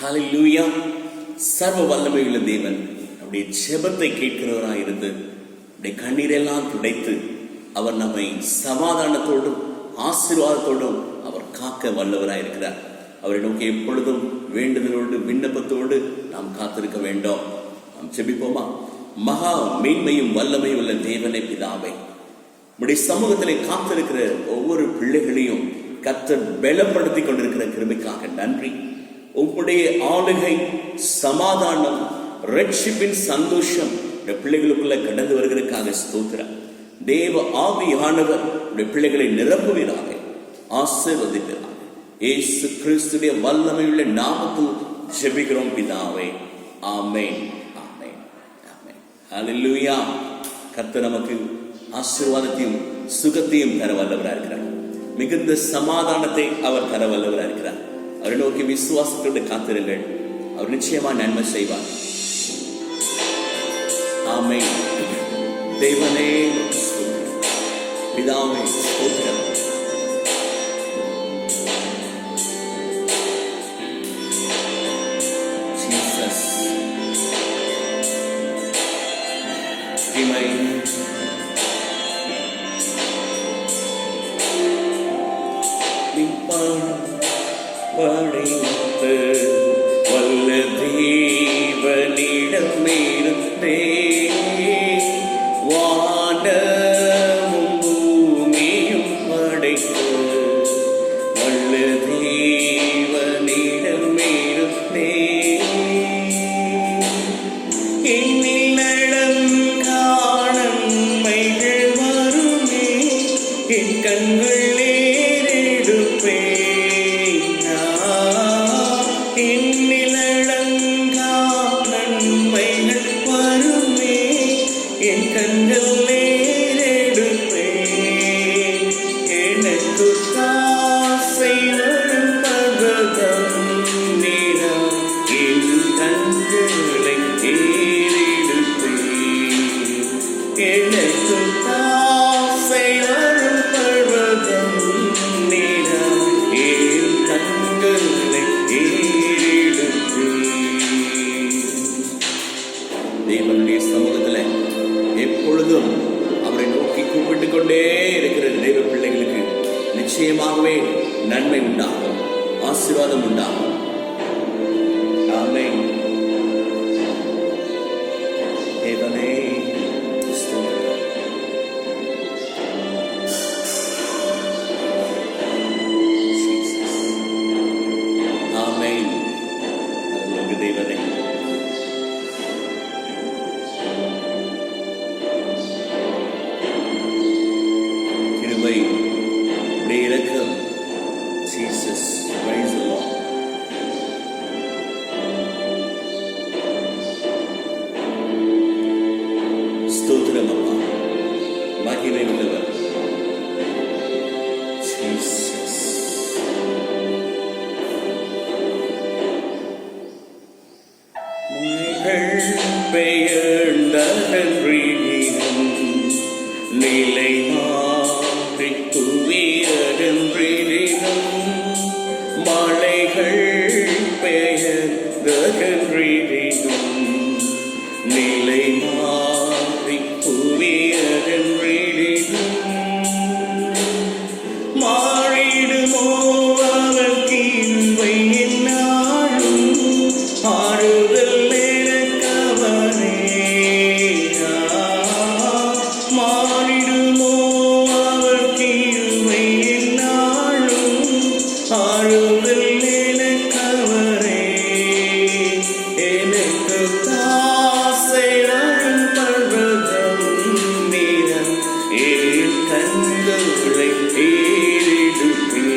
ஹல்லேலூயா. சர்வ வல்லமையுள்ள தேவன் நம்முடைய ஜெபத்தை கேட்கிறவராயிருந்து நம்முடைய கண்ணீரெல்லாம் துடைத்து அவர் நம்மை சமாதானத்தோடும் ஆசீர்வாதத்தோடும் அவர் காக்க வல்லவராயிருக்கிறார். அவரை நோக்கி எப்பொழுதும் வேண்டுதலோடு விண்ணப்பத்தோடு நாம் காத்திருக்க வேண்டும். நாம் ஜெபிப்போமா? மகா மேன்மையும் வல்லமையும் உள்ள தேவனை பிதாவை, உடைய சமூகத்திலே காத்திருக்கிற ஒவ்வொரு பிள்ளைகளையும் கர்த்தர் பலப்படுத்தி கொண்டிருக்கிற கிருபைக்காக நன்றி. உங்களுடைய ஆளுகை, சமாதானம், ரட்சிப்பின் சந்தோஷம் பிள்ளைகளுக்குள்ள கடந்து வருகிறதுக்காக ஸ்தோத்திரம். தேவ ஆவியானவர் உடைய பிள்ளைகளை நிரப்புவீராக, ஆசீர்வதிப்பீராக. இயேசு கிறிஸ்துடைய வல்லமையுள்ள நாமத்தில் ஜெபிக்கிறோம் பிதாவே. ஆமென், ஆமென், ஆமென். ஹல்லேலூயா. கர்த்தர் நமக்கு ஆசீர்வாதத்தையும் சுகத்தையும் தர வல்லவராக இருக்கிறார். மிகுந்த சமாதானத்தை அவர் தர வல்லவராக இருக்கிறார். அவரை நோக்கி விசுவாசத்தோடு காத்திருங்கள். அவர் நிச்சயமா நன்மை செய்வார். ஆமென். தேவனே பிதாவே ஸ்தோத்திரம். ஜீசஸ் படைத்து வல்ல தேவனிடமிருந்தே வானமும் பூமியும் படைத்து வல்ல தேவனிடமிருந்தே என்னில் நடங்கான நன்மைகள் வருமே, என் கண்கள் தேவனுடைய சமூகத்துல எப்பொழுதும் அவரை நோக்கி கூப்பிட்டுக் கொண்டே இருக்கிற தேவ பிள்ளைகளுக்கு நிச்சயமாகவே நன்மை உண்டாகும், ஆசீர்வாதம் உண்டாகும். ஆமென். தேவனே ஆமென். தேவனே இரக்கம். Jesus, praise the Lord. ஸ்தோத்திரம் அப்பா, மகிமை உள்ளவர். ஜீசஸ். உங்கள் பெயர்ந்த நன்றி நிலை மாற்றி துவியதென்றினும் மலைகள் பெயர்ந்ததென்றினும் நிலை மாற்றி துவியதென்றினும் மாறிடுமோ அவர் கிருபை என்னாலும் ஆறுதல் எனக்கவனே. மாறிடுமோ அவர் கிருபை என்னாலும் ஆறுதல் எனக்கவனே. எனக்கு தாசை வரும் பர்வதம் நீரம் என் கண்களை ஏறிடுமே.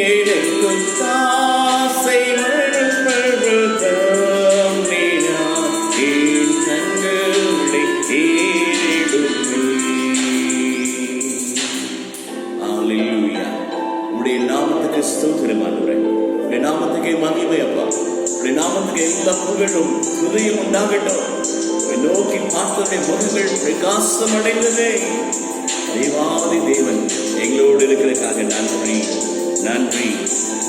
எனக்கு தாசை வரும் பர்வதம் நீரம் என் கண்களை ஏறிடுமே. ஹல்லேலூயா. உடைய நாமத்துக்கு ஸ்தோத்திரம் ஆண்டவரே. உடைய நாமத்துக்கு மகிமை அப்பா. உடைய நாமத்துக்கு எல்லா புகழும் துதியும் உண்டாகட்டும். நோக்கி பார்த்தவருடைய முகங்கள் பிரகாசம் அடைந்ததே. தேவாதி தேவன் எங்களோடு இருக்கிறதுக்காக நன்றி, நன்றி,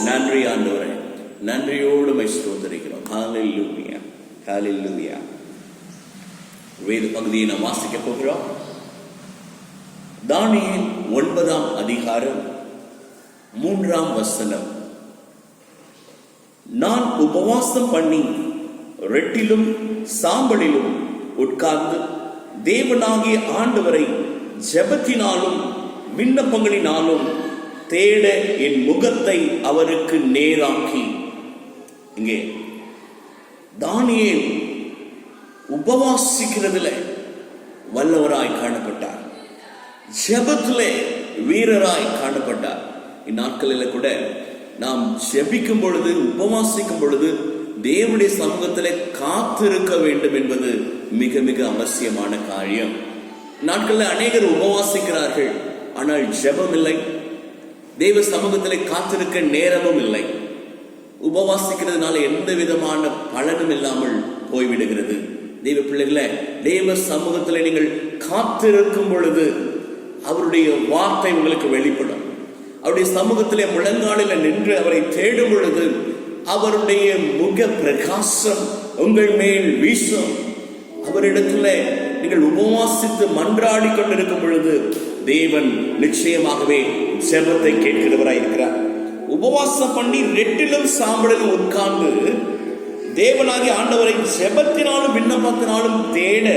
நன்றி ஆண்டவரே. நன்றியோடு ஸ்தோத்திரிக்கிறோம். ஹல்லேலூயா, ஹல்லேலூயா. வேத பகுதியை நாம் வாசிக்க போகிறோம். தானியேல் 9ஆம் அதிகாரம் 3ஆம் வசனம். நான் உபவாசம் பண்ணி ரெட்டிலும் சாம்பலிலும் உட்கார்ந்து தேவனாகிய ஆண்டவரை ஜெபத்தினாலும் விண்ணப்பங்களினாலும் தேட என் முகத்தை அவருக்கு நேராக்கி. இங்கே தானியேல் உபவாசிக்கிறதுல வல்லவராய் காணப்பட்டார், ஜெபத்திலே வீரராய் காணப்பட்டார். இந்நாட்களில் கூட நாம் ஜெபிக்கும் பொழுது, உபவாசிக்கும் பொழுது தேவனுடைய சமூகத்திலே காத்திருக்க வேண்டும் என்பது மிக மிக அவசியமான காரியம். நாட்களில் அநேகர் உபவாசிக்கிறார்கள், ஆனால் ஜெபம் இல்லை, தேவ சமூகத்திலே காத்திருக்க நேரமும் இல்லை. உபவாசிக்கிறதுனால எந்த விதமான பலனும் இல்லாமல் போய்விடுகிறது. தெய்வ பிள்ளைகளை, தேவ சமூகத்தில் நீங்கள் காத்திருக்கும் பொழுது அவருடைய வார்த்தை உங்களுக்கு வெளிப்படும். அவருடைய சமூகத்திலே முழங்காலில் நின்று அவரை தேடும் பொழுது அவருடைய முக பிரகாசம் உங்கள் மேல் வீசும். அவரிடத்துல நீங்கள் உபவாசித்து மன்றாடி கொண்டிருக்கும் பொழுது தேவன் நிச்சயமாகவே ஜெபத்தை கேட்கிறவராய் இருக்கிறார். உபவாசம் பண்ணி ரெட்டிலும் சாம்பலிலும் உட்கார்ந்து தேவனாகிய ஆண்டவரை ஜெபத்தினாலும் விண்ணப்பத்தினாலும் தேட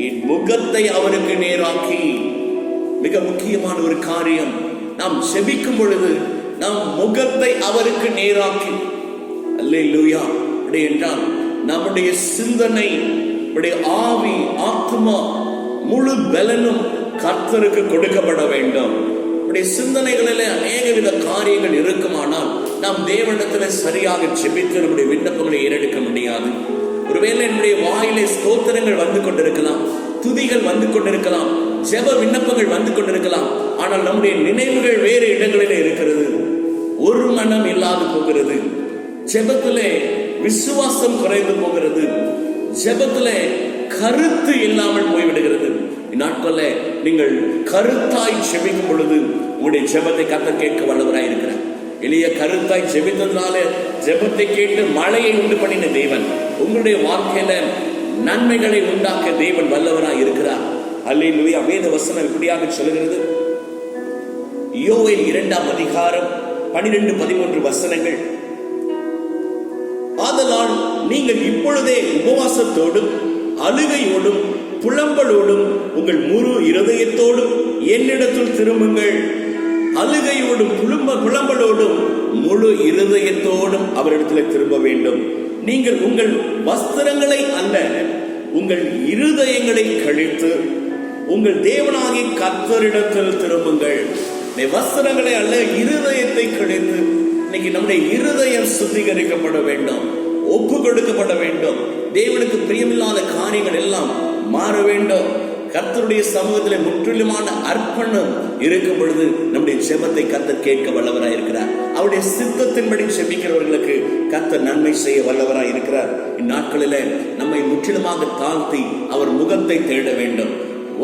என் முகத்தை அவருக்கு நேராக்கி. மிக முக்கியமான ஒரு காரியம், நாம் ஜெபிக்கும் பொழுது நாம் முகத்தை அவருக்கு நேராக்கி. அல்லேலூயா. அப்படி என்றால் நம்முடைய சிந்தனை, நம்முடைய ஆவி, ஆத்மா, முழு பலனும் கர்த்தருக்கு கொடுக்கப்பட வேண்டும். நம்முடைய சிந்தனைகளில் அநேக வித காரியங்கள் இருக்குமானால் நாம் தேவனிடத்தில் சரியாக ஜெபித்து நம்முடைய விண்ணப்பங்களை ஏறெடுக்க முடியாது. ஒருவேளை என்னுடைய வாயிலே ஸ்தோத்திரங்கள் வந்து கொண்டிருக்கலாம், துதிகள் வந்து கொண்டிருக்கலாம், ஜெப விண்ணப்பங்கள் வந்து கொண்டிருக்கலாம், ஆனால் நம்முடைய நினைவுகள் வேறு இடங்களிலே இருக்கிறது. ஒரு மனம் இல்லாது போகிறது, ஜெபத்திலே விசுவாசம் குறைந்து போகிறது, ஜெபத்திலே கருத்து இல்லாமல் போய்விடுகிறது. இந்நாட்களில் நீங்கள் கருத்தாய் ஜெபிக்கும் பொழுது உங்களுடைய ஜெபத்தை கர்த்தர் கேட்க வல்லவராய் இருக்கிறார். எளிய கருத்தாய் ஜெபித்ததுனால ஜெபத்தை கேட்டு மழையை உண்டு பண்ணின தேவன் உங்களுடைய வாழ்க்கையில நன்மைகளை உண்டாக்க தேவன் வல்லவராய் இருக்கிறார். அல்லேலூயா. வேத வசனம் இப்படியாக சொல்கிறது. யோவேல் 2ஆம் அதிகாரம் 12-13 வசனங்கள். ஆதலால் நீங்கள் இப்பொழுதே உபவாசத்தோடும் அழுகையோடும் புலம்பலோடும் உங்கள் முழு இருதயத்தோடும் என்னிடத்தில் திரும்புங்கள். அழுகையோடும் புலம்பலோடும் முழு இருதயத்தோடும் அவரிடத்தில் திரும்ப வேண்டும். நீங்கள் உங்கள் வஸ்திரங்களை அல்ல, உங்கள் இருதயங்களை கழித்து உங்கள் தேவனாகிய கர்த்தரிடத்தில் திரும்புங்கள். வஸ்திரங்களை அல்ல, இருதயத்தை கழித்து. இன்னைக்கு நம்முடைய இருதயம் சுத்திகரிக்கப்பட வேண்டும், ஒப்பு கொடுக்கப்பட வேண்டும். தேவனுக்கு பிரியமில்லாத காரியங்கள் எல்லாம் மாற வேண்டும். கர்த்தருடைய சமூகத்தில் முற்றிலுமான அர்ப்பணம் இருக்கும் பொழுது நம்முடைய ஜெபத்தை கர்த்தர் கேட்க வல்லவராய் இருக்கிறார். அவருடைய சித்தத்தின்படி ஜெபிக்கிறவர்களுக்கு கர்த்தர் நன்மை செய்ய வல்லவராய் இருக்கிறார். இந்நாட்களில நம்மை முற்றிலுமாக தாழ்த்தி அவர் முகத்தை தேட வேண்டும்.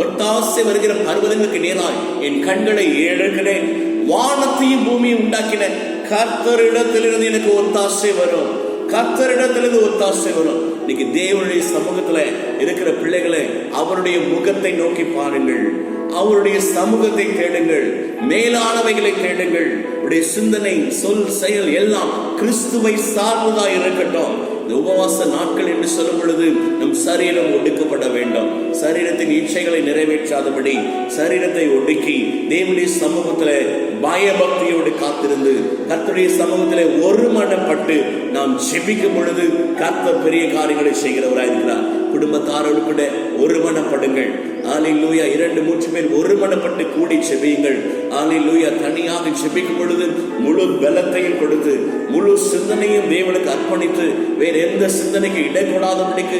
ஒத்தாசை வருகிற பர்வதங்களுக்கு நேராய் என் கண்களை ஏறெடுக்கிறேன். வானத்தையும் பூமியை உண்டாக்கின கர்த்தரிடத்திலிருந்து எனக்கு ஒத்தாசை வரும், கர்த்தரிடத்திலிருந்து ஒத்தாசை வரும். இன்னைக்கு தேவனுடைய சமூகத்துல இருக்கிற பிள்ளைகளை அவருடைய முகத்தை நோக்கி பாருங்கள், அவருடைய சமூகத்தை தேடுங்கள், மேலானவைகளை தேடுங்கள். உடைய சிந்தனை, சொல், செயல் எல்லாம் கிறிஸ்துவை சார்ந்ததா இருக்கட்டும். இந்த உபவாச நாட்கள் என்று சொல்லும் பொழுது நம் சரீரம் ஒடுக்கப்பட வேண்டும். சரீரத்தின் இச்சைகளை நிறைவேற்றாதபடி சரீரத்தை ஒடுக்கி தேவனுடைய சமூகத்துல பயபக்தியோடு காத்திருந்து கர்த்தருடைய சமூகத்திலே ஒருமனப்பட்டு நாம் ஜெபிக்கும் பொழுது கர்த்தர் பெரிய காரியங்களை செய்கிறவராய் இருக்கிறார். குடும்பத்தாரோடு கூட ஒருமனப்படுங்கள். அல்லேலூயா. 2-3 பேர் ஒருமனப்பட்டு கூடி ஜெபியுங்கள். அல்லேலூயா. தனியாக ஜெபிக்கும் பொழுது முழு பலத்தையும் கொடுத்து முழு சிந்தனையும் தேவனுக்கு அர்ப்பணித்து வேற எந்த சிந்தனைக்கு இடை போடாதபடிக்கு,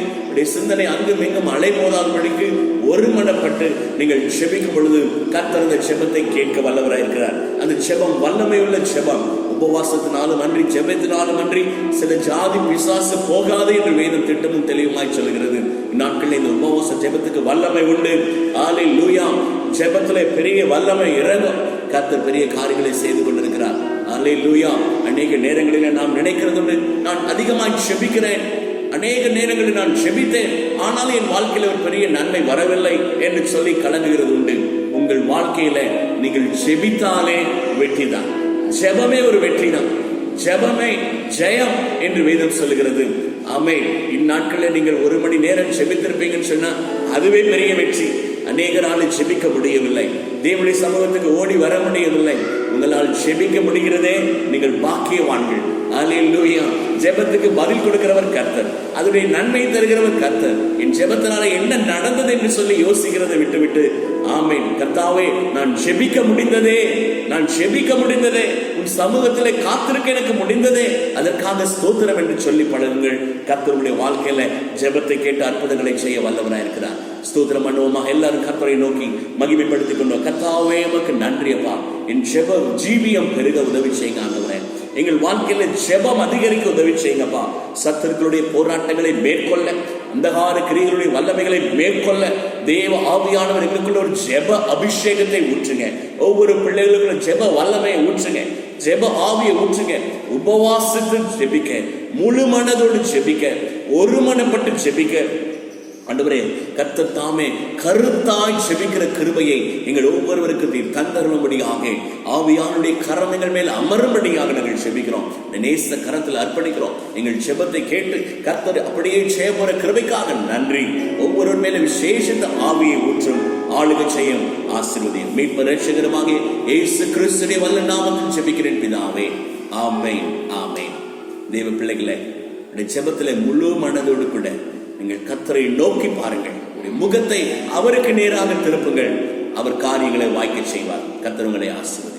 சிந்தனை அங்கும் இங்கும் அலை போதாதபடிக்கு ஒருமனப்பட்டு நீங்கள் ஜெபிக்கும் பொழுது கர்த்தர் அந்த ஜெபத்தை கேட்க வல்லவராய் இருக்கிறார். அந்த ஜெபம் வல்லமை உள்ள ஜெபம். உபவாசத்தினாலும் அன்றி, ஜெபத்தினாலும் அன்றி சில ஜாதி பிசாசு போகாது என்று வேதம் திட்டமும் தெளிவுமாய் சொல்கிறது. இந்நாட்களில் இந்த உபவாச ஜெபத்துக்கு வல்லமை உண்டு. அல்லேலூயா. ஜெபத்திலே பெரிய வல்லமை இறங்கும். கர்த்தர் பெரிய காரியங்களை செய்து கொண்டிருக்கிறார். அல்லேலூயா. அநேக நேரங்களில் நாம் நினைக்கிறது, நான் அதிகமாக செபிக்கிறேன், அநேக நேரங்களில் நான் செபித்தேன், ஆனாலும் என் வாழ்க்கையில் ஒரு பெரிய நன்மை வரவில்லை என்று சொல்லி கலங்குகிறது உண்டு. உங்கள் வாழ்க்கையில நீங்கள் செபித்தாலே வெற்றி தான். ஜெபமே ஒரு வெற்றி தான். ஜெபமே ஜெயம் என்று வேதம் சொல்லுகிறது. ஆமென். இந்நாட்களில் நீங்கள் 1 மணி நேரம் செபித்திருப்பீங்கன்னு சொன்னா அதுவே பெரிய வெற்றி. அநேகரால் செபிக்க முடியவில்லை, தேவனுடைய சமூகத்துக்கு ஓடி வர முடியவில்லை. உங்களால் செபிக்க முடிகிறதே, நீங்கள் பாக்கியவான்கள். அல்லேலூயா. ஜெபத்துக்கு பதில் கொடுக்கிறவர் கர்த்தர், அதுடைய நன்மை தருகிறவர் கர்த்தர். என் ஜெபத்தினால என்ன நடந்தது என்று சொல்லி யோசிக்கிறதை விட்டுவிட்டு, ஆமென் கர்த்தாவே, நான் செபிக்க முடிந்ததே, நான் செபிக்க முடிந்ததே, உன் சமூகத்திலே காத்திருக்க எனக்கு முடிந்ததே, அதற்காக ஸ்தோத்திரம் என்று சொல்லி பழகுங்கள். கர்த்தருடைய வாழ்க்கையில ஜெபத்தை கேட்டு அற்புதங்களை செய்ய வல்லவராக இருக்கிறார். ஸ்தோத்திரம் பண்ணுவோமாக. எல்லாரும் கர்த்தரை நோக்கி மகிமைப்படுத்திக் கொண்டோம். கர்த்தாவே உமக்கு நன்றி அப்பா, என் ஜெப ஜீவியம் பெருக உதவி செய்யுங்க ஆண்டவரே. எங்கள் வாழ்க்கையில ஜெபம் அதிகரிக்க உதவி செய்யுங்கப்பா. சத்துருக்களுடைய போராட்டங்களை மேற்கொள்ள, அந்தகார கிரியைகளுடைய வல்லமைகளை மேற்கொள்ள தேவ ஆவியானவர் எங்களுக்குள்ள ஒரு ஜெப அபிஷேகத்தை ஊற்றுங்க. ஒவ்வொரு பிள்ளைகளுக்குள்ள ஜெப வல்லமையை ஊற்றுங்க, ஜெப ஆவியை ஊற்றுங்க. உபவாசத்து ஜெபிக்க, முழு மனதோடு ஜெபிக்க, ஒருமனப்பட்டு ஜெபிக்க ஆண்டவரே கர்த்தர் தாமே கருத்தாய் செபிக்கிற கிருபையை எங்கள் ஒவ்வொருவருக்கு தந்தரும்படியாக ஆவியானுடைய கரங்கள் மேல் அமரும்படியாக நாங்கள் செபிக்கிறோம். நேச கரத்தில் அர்ப்பணிக்கிறோம். எங்கள் செபத்தை கேட்டு கர்த்தர் அப்படியே செய்யப்போற கிருபைக்காக நன்றி. ஒவ்வொரு மேல விசேஷத்த ஆவியை ஊற்றும், ஆளுகை செய்யும், ஆசீர்வதியும். மீட்பு ரட்சகருமாக இயேசு கிறிஸ்துவின் வல்ல நாமத்தில் செபிக்கிறேன் பிதாவே. ஆமென், ஆமென். தேவ பிள்ளைகளே, ஜெபத்திலே முழு மனதோடு கூட நீங்கள் கர்த்தரை நோக்கி பாருங்கள், முகத்தை அவருக்கு நேராக திருப்புங்கள். அவர் காரியங்களை வாய்க்க செய்வார். கர்த்தர் உங்களை ஆசீர்வதிப்பார்.